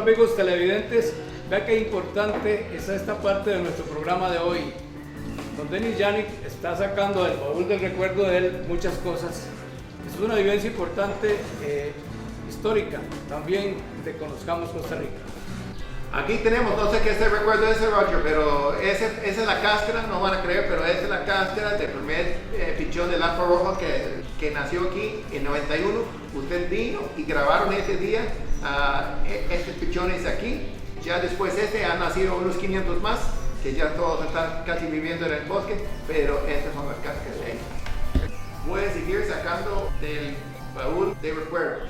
amigos televidentes, vea qué importante es esta parte de nuestro programa de hoy. Don Denis Yannick está sacando del baúl del recuerdo de él muchas cosas. Es una vivencia importante, histórica, también de Conozcamos Costa Rica. Aquí tenemos, no sé qué es el recuerdo de ese, Roger, pero esa es la cáscara, no van a creer, pero esa es la cáscara del primer pichón del Alfa Rojo que nació aquí en 91. Usted vino y grabaron ese día estos pichones aquí. Ya después han nacido unos 500 más, que ya todos están casi viviendo en el bosque, pero estas son las cáscaras de ahí. Voy a seguir sacando del baúl de recuerdos.